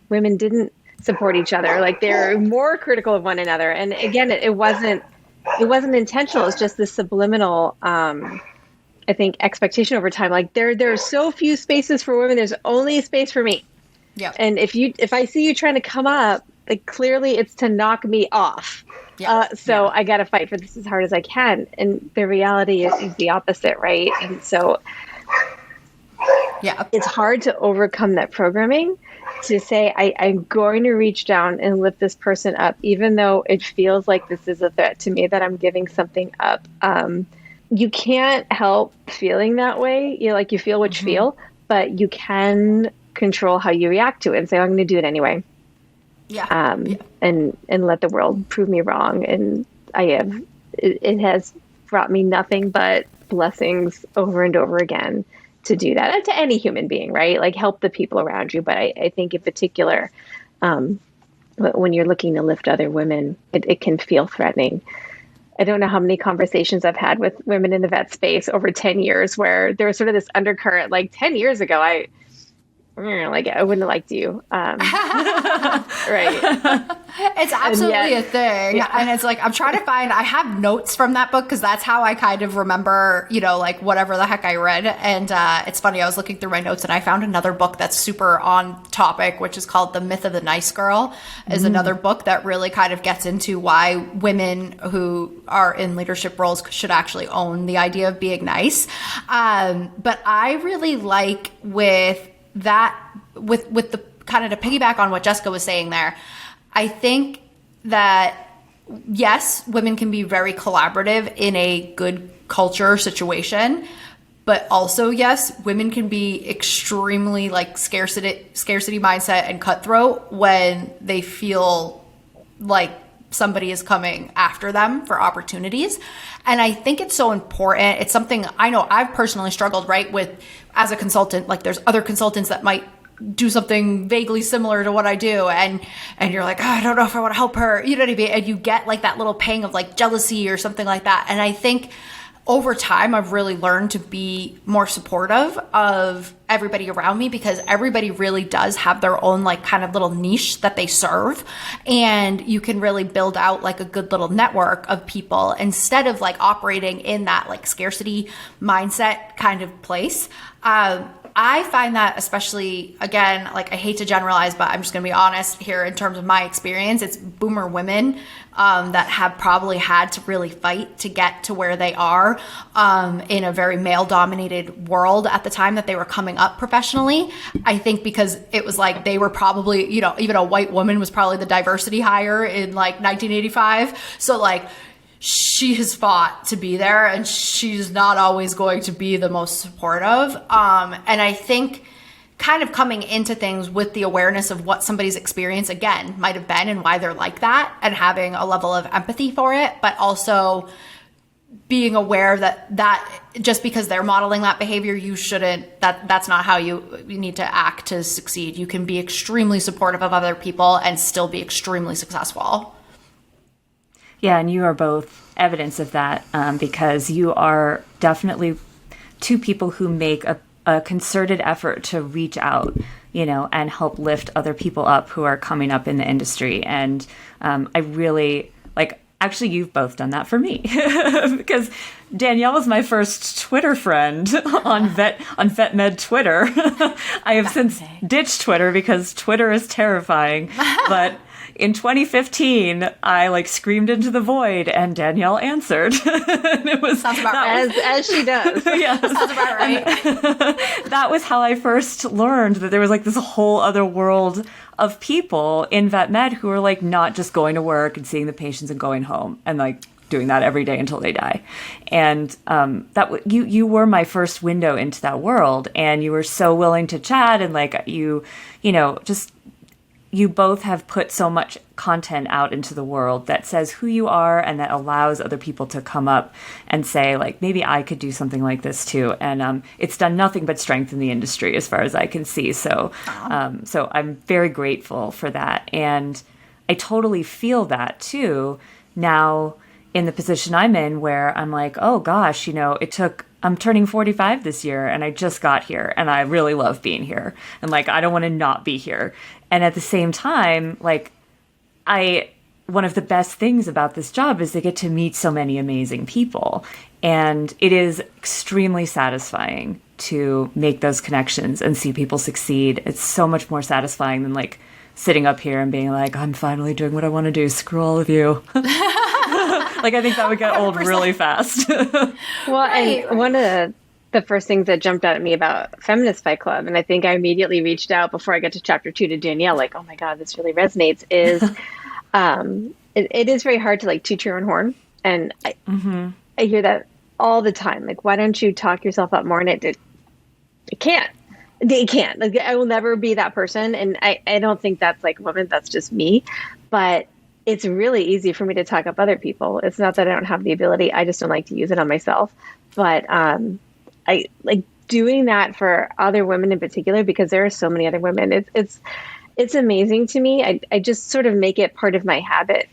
women didn't support each other. Like they're more critical of one another. And again, it wasn't intentional. It's just this subliminal, I think, expectation over time. Like there are so few spaces for women. There's only a space for me. Yeah. And if I see you trying to come up, like clearly it's to knock me off. Yeah. So I got to fight for this as hard as I can. And the reality is the opposite, right? And so it's hard to overcome that programming to say, I'm going to reach down and lift this person up, even though it feels like this is a threat to me, that I'm giving something up. You can't help feeling that way. You feel what you feel, but you can control how you react to it and say, I'm going to do it anyway. And let the world prove me wrong. And it has brought me nothing but blessings over and over again to do that. And to any human being, right? Like help the people around you. But I think in particular, when you're looking to lift other women, it can feel threatening. I don't know how many conversations I've had with women in the vet space over 10 years where there was sort of this undercurrent, like 10 years ago, I wouldn't have liked you. Right. It's absolutely a thing. Yeah. And it's like, I'm trying to I have notes from that book because that's how I kind of remember, like whatever the heck I read. And it's funny, I was looking through my notes and I found another book that's super on topic, which is called The Myth of the Nice Girl, is another book that really kind of gets into why women who are in leadership roles should actually own the idea of being nice. But I really like with the kind of to piggyback on what Jessica was saying there, I think that yes, women can be very collaborative in a good culture situation, but also yes, women can be extremely like scarcity mindset and cutthroat when they feel like somebody is coming after them for opportunities. And I think it's so important. It's something I know I've personally struggled, right, with as a consultant. Like there's other consultants that might do something vaguely similar to what I do. And you're like, I don't know if I want to help her. You know what I mean? And you get like that little pang of like jealousy or something like that. And I think over time, I've really learned to be more supportive of everybody around me because everybody really does have their own like kind of little niche that they serve. And you can really build out like a good little network of people instead of like operating in that like scarcity mindset kind of place. I find that especially, again, like I hate to generalize, but I'm just going to be honest here in terms of my experience. It's boomer women that have probably had to really fight to get to where they are in a very male-dominated world at the time that they were coming up professionally. I think because it was like they were probably, even a white woman was probably the diversity hire in like 1985. So like she has fought to be there and she's not always going to be the most supportive. And I think kind of coming into things with the awareness of what somebody's experience, again, might have been and why they're like that and having a level of empathy for it, but also being aware that just because they're modeling that behavior, you shouldn't, that's not how you need to act to succeed. You can be extremely supportive of other people and still be extremely successful. Yeah, and you are both evidence of that because you are definitely two people who make a concerted effort to reach out, and help lift other people up who are coming up in the industry. And I really actually, you've both done that for me because Danielle was my first Twitter friend on VetMed Twitter. I have since ditched Twitter because Twitter is terrifying, but in 2015, I screamed into the void, and Danielle answered. And it was sounds about right. As she does. Yeah, sounds about right. That was how I first learned that there was this whole other world of people in vet med who are not just going to work and seeing the patients and going home and doing that every day until they die. And you were my first window into that world, and you were so willing to chat and just you both have put so much content out into the world that says who you are and that allows other people to come up and say, like, maybe I could do something like this too. And it's done nothing but strengthen the industry as far as I can see. So, so I'm very grateful for that. And I totally feel that too now in the position I'm in, where I'm like, oh gosh, I'm turning 45 this year and I just got here and I really love being here. And like, I don't want to not be here. And at the same time, like, one of the best things about this job is they get to meet so many amazing people. And it is extremely satisfying to make those connections and see people succeed. It's so much more satisfying than like sitting up here and being like, I'm finally doing what I want to do. Screw all of you. Like, I think that would get old 100%. Really fast. And one of the first things that jumped out at me about Feminist Fight Club, and I think I immediately reached out before I got to chapter 2 to Danielle, like, oh my God, this really resonates, is it is very hard to like toot your own horn. And I hear that all the time. Like, why don't you talk yourself up more? And it can't. They can't. Like, I will never be that person. And I don't think that's like a woman. That's just me. But it's really easy for me to talk up other people. It's not that I don't have the ability. I just don't like to use it on myself. But I like doing that for other women in particular, because there are so many other women. It's amazing to me. I just sort of make it part of my habit,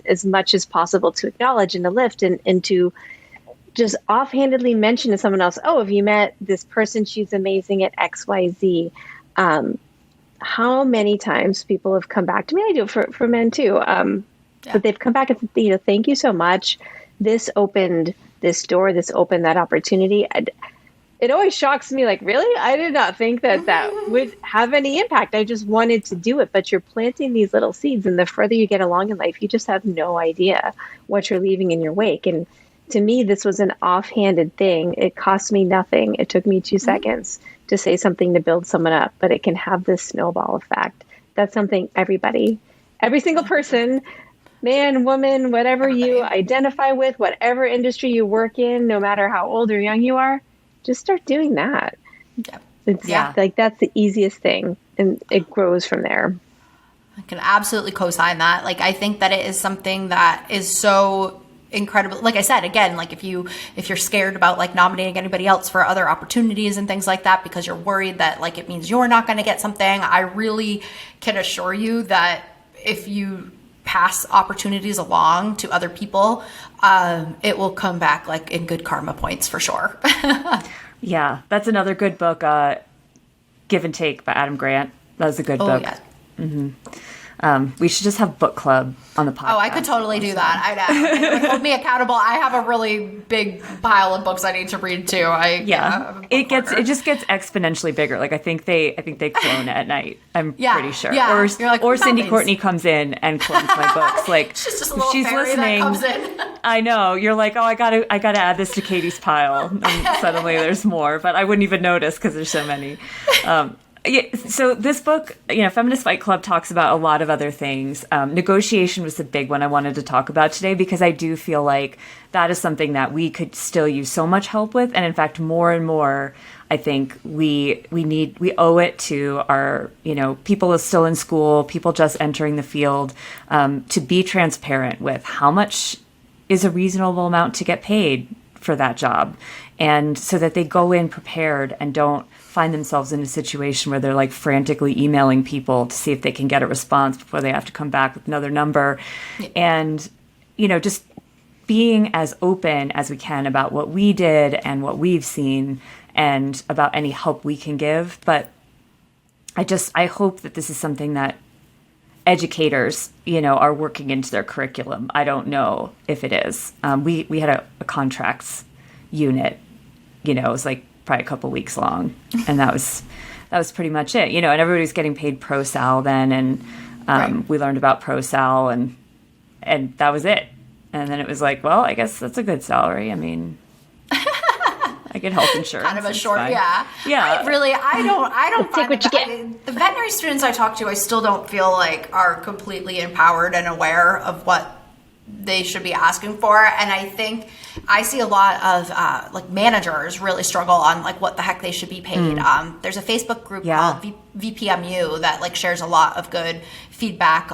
as much as possible, to acknowledge and to lift and to just offhandedly mention to someone else, oh, have you met this person? She's amazing at XYZ. How many times people have come back to me? I do it for men too. But they've come back and said, thank you so much. This opened this door. This opened that opportunity. It always shocks me, like, really? I did not think that would have any impact. I just wanted to do it. But you're planting these little seeds, and the further you get along in life, you just have no idea what you're leaving in your wake. And to me, this was an offhanded thing. It cost me nothing. It took me 2 seconds to say something to build someone up, but it can have this snowball effect. That's something every single person, man, woman, whatever you identify with, whatever industry you work in, no matter how old or young you are, just start doing that. Like, that's the easiest thing, and it grows from there. I can absolutely co-sign that. Like, I think that it is something that is so incredible. Like I said, again, like if you're scared about like nominating anybody else for other opportunities and things like that because you're worried that like it means you're not going to get something, I really can assure you that if you pass opportunities along to other people, it will come back like in good karma points for sure. Yeah, that's another good book, Give and Take by Adam Grant. That was a good book. Yeah. Mm-hmm. We should just have book club on the podcast. Oh, I could totally do that. I know. It would hold me accountable. I have a really big pile of books I need to read too. It just gets exponentially bigger. Like I think they clone at night. I'm pretty sure. Yeah. Or Cindy Courtney comes in and clones my books. Like she's just a little she's fairy listening. that comes in. I know. You're like, oh, I gotta add this to Katie's pile, and suddenly there's more. But I wouldn't even notice because there's so many. Yeah, so this book, Feminist Fight Club talks about a lot of other things. Negotiation was the big one I wanted to talk about today because I do feel like that is something that we could still use so much help with. And in fact, more and more, I think we owe it to our, people still in school, people just entering the field, to be transparent with how much is a reasonable amount to get paid for that job. And so that they go in prepared and don't find themselves in a situation where they're like frantically emailing people to see if they can get a response before they have to come back with another number. Yeah. And, just being as open as we can about what we did and what we've seen and about any help we can give. But I hope that this is something that educators, are working into their curriculum. I don't know if it is. We had a contracts unit, it was like probably a couple weeks long, and that was pretty much it, and everybody was getting paid pro sal then, and right. We learned about pro sal, and that was it. And then it was like, well, I guess that's a good salary. I mean, I get health insurance. Kind of a short, yeah. I don't take what you get. The veterinary students I talk to, I still don't feel like are completely empowered and aware of what they should be asking for. And I think I see a lot of like managers really struggle on like what the heck they should be paid. There's a Facebook group called VPMU that like shares a lot of good feedback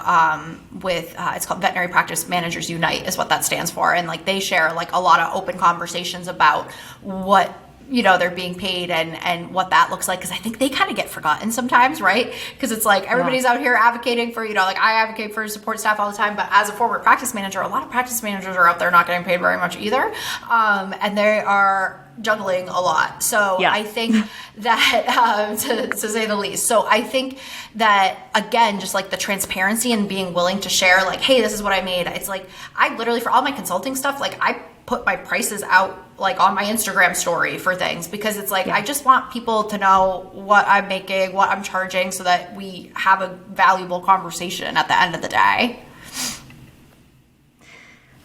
with it's called Veterinary Practice Managers Unite is what that stands for, and like they share like a lot of open conversations about what they're being paid and what that looks like, because I think they kind of get forgotten sometimes, right? Because it's like everybody's out here advocating for, like I advocate for support staff all the time, but as a former practice manager, a lot of practice managers are out there not getting paid very much either, and they are juggling a lot. So I think that to say the least. So I think that, again, just like the transparency and being willing to share, like, hey, this is what I made. It's like I literally, for all my consulting stuff, like I put my prices out like on my Instagram story for things, because it's like I just want people to know what I'm making, what I'm charging, so that we have a valuable conversation at the end of the day.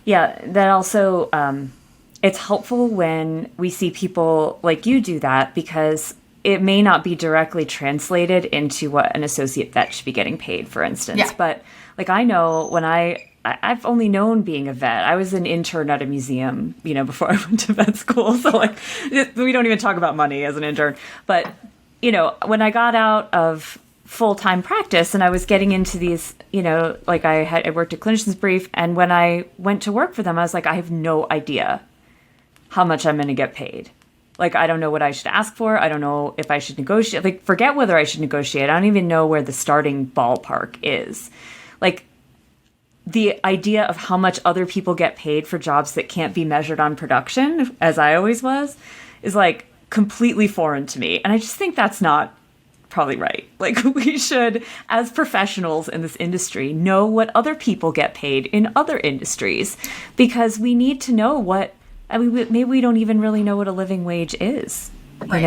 Yeah, that also it's helpful when we see people like you do that, because it may not be directly translated into what an associate vet should be getting paid, for instance. But like I know when I've only known being a vet. I was an intern at a museum, before I went to vet school. So like, we don't even talk about money as an intern. But, when I got out of full-time practice and I was getting into these, like I worked at Clinician's Brief. And when I went to work for them, I was like, I have no idea how much I'm going to get paid. Like, I don't know what I should ask for. I don't know if I should negotiate. Like, forget whether I should negotiate. I don't even know where the starting ballpark is. Like, the idea of how much other people get paid for jobs that can't be measured on production, as I always was, is like completely foreign to me. And I just think that's not probably right. Like, we should, as professionals in this industry, know what other people get paid in other industries, because we need to know maybe we don't even really know what a living wage is, Right.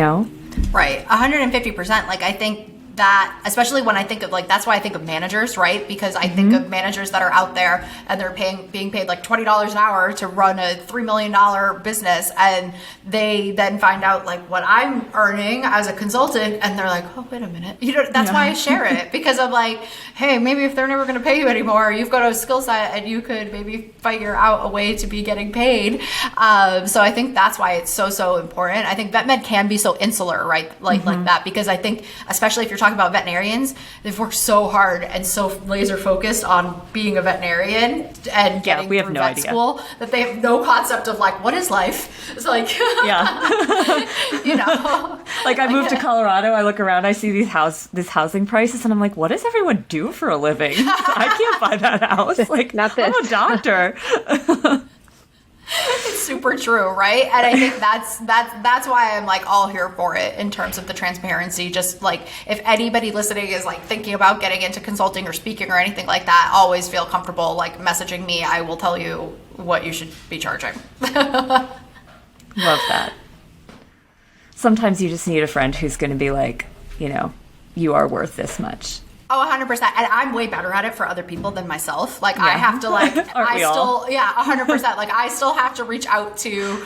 150%. Like, I think that, especially when I think of like, that's why I think of managers, right? Because I think of managers that are out there and they're being paid like $20 an hour to run a $3 million business, and they then find out like what I'm earning as a consultant, and they're like, oh, wait a minute. That's why I share it, because I'm like, hey, maybe if they're never going to pay you anymore, you've got a skill set and you could maybe figure out a way to be getting paid. So I think that's why it's so important. I think vet med can be so insular, right? Like that, because I think, especially if you're talking about veterinarians, they've worked so hard and so laser focused on being a veterinarian and getting through vet school that they have no concept of like, what is life? It's like, like I moved to Colorado, I look around, I see these housing prices, and I'm like, what does everyone do for a living? I can't buy that house. Like, not this. I'm a doctor. It's super true, right? And I think that's why I'm like all here for it in terms of the transparency. Just like, if anybody listening is like thinking about getting into consulting or speaking or anything like that, always feel comfortable like messaging me. I will tell you what you should be charging. Love that. Sometimes you just need a friend who's going to be like, you are worth this much. Oh, 100%. And I'm way better at it for other people than myself. Like, I have to, like, 100%. Like, I still have to reach out to,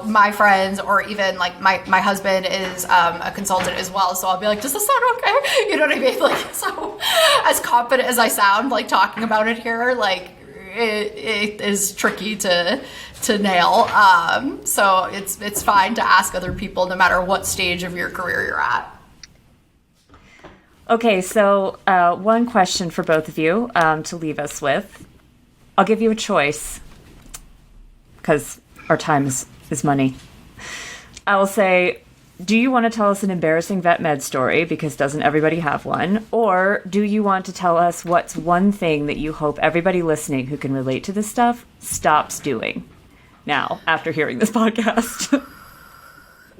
my friends, or even, like, my husband is a consultant as well. So I'll be like, does this sound okay? You know what I mean? Like, so as confident as I sound, like, talking about it here, like, it is tricky to nail. So it's fine to ask other people no matter what stage of your career you're at. Okay, so one question for both of you to leave us with. I'll give you a choice, because our time is money. I will say, do you want to tell us an embarrassing vet med story, because doesn't everybody have one? Or do you want to tell us what's one thing that you hope everybody listening who can relate to this stuff stops doing now after hearing this podcast?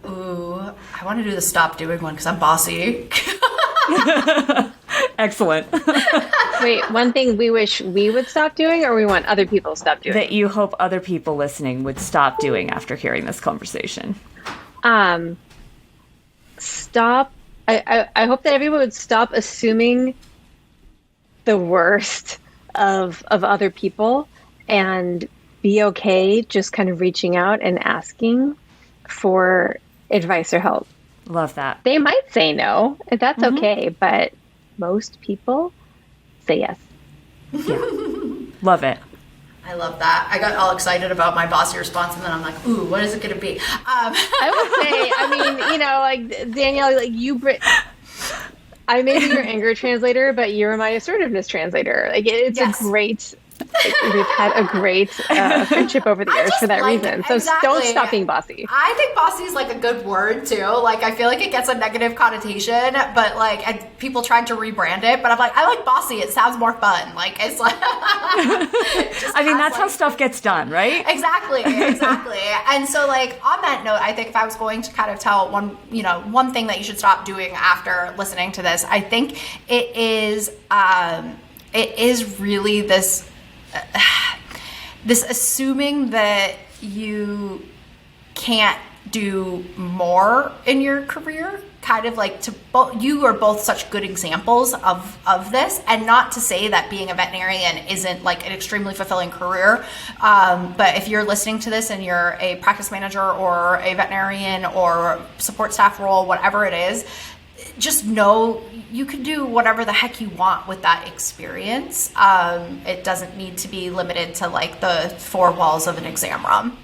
Ooh, I want to do the stop doing one because I'm bossy. Excellent. Wait, one thing we wish we would stop doing, or we want other people to stop doing? That you hope other people listening would stop doing after hearing this conversation. Stop. I hope that everyone would stop assuming the worst of other people, and be okay just kind of reaching out and asking for advice or help. Love that. They might say no, and that's okay, but most people say yes. Yeah. Love it. I love that. I got all excited about my bossy response, and then I'm like, ooh, what is it going to be? I would say, I mean, you know, like Danielle, like I may be your anger translator, but you're my assertiveness translator. Like it's Yes. a great. We've had a great friendship over the years for that reason. So don't stop being bossy. I think bossy is like a good word too. Like I feel like it gets a negative connotation, but like and people tried to rebrand it. But I'm like, I like bossy. It sounds more fun. Like it's like. I mean, that's how stuff gets done, right? Exactly. And so like on that note, I think if I was going to kind of tell one thing that you should stop doing after listening to this, I think it is really this assuming that you can't do more in your career, kind of like you are both such good examples of this, and not to say that being a veterinarian isn't like an extremely fulfilling career, but if you're listening to this and you're a practice manager or a veterinarian or support staff role, whatever it is, just know you can do whatever the heck you want with that experience. It doesn't need to be limited to like the four walls of an exam room.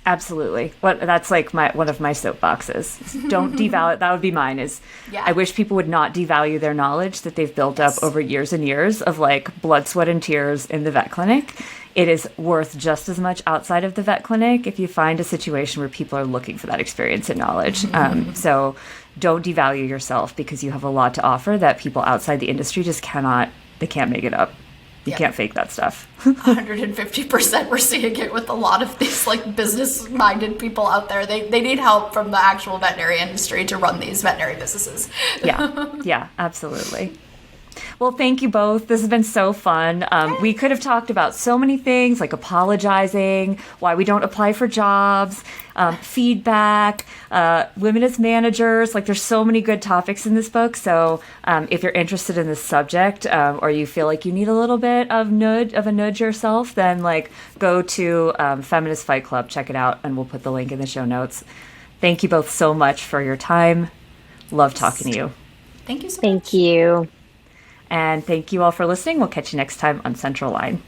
Absolutely. That's like one of my soapboxes. Don't devalue. That would be mine. I wish people would not devalue their knowledge that they've built up over years and years of like blood, sweat, and tears in the vet clinic. It is worth just as much outside of the vet clinic if you find a situation where people are looking for that experience and knowledge. So don't devalue yourself because you have a lot to offer that people outside the industry just can't make it up. You can't fake that stuff. 150%. We're seeing it with a lot of these like business-minded people out there. They need help from the actual veterinary industry to run these veterinary businesses. Yeah, absolutely. Well, thank you both. This has been so fun. We could have talked about so many things like apologizing, why we don't apply for jobs, feedback, women as managers. Like there's so many good topics in this book. So if you're interested in this subject or you feel like you need a little bit of a nudge yourself, then like go to Feminist Fight Club, check it out, and we'll put the link in the show notes. Thank you both so much for your time. Love talking to you. Thank you so much. Thank you. And thank you all for listening. We'll catch you next time on Central Line.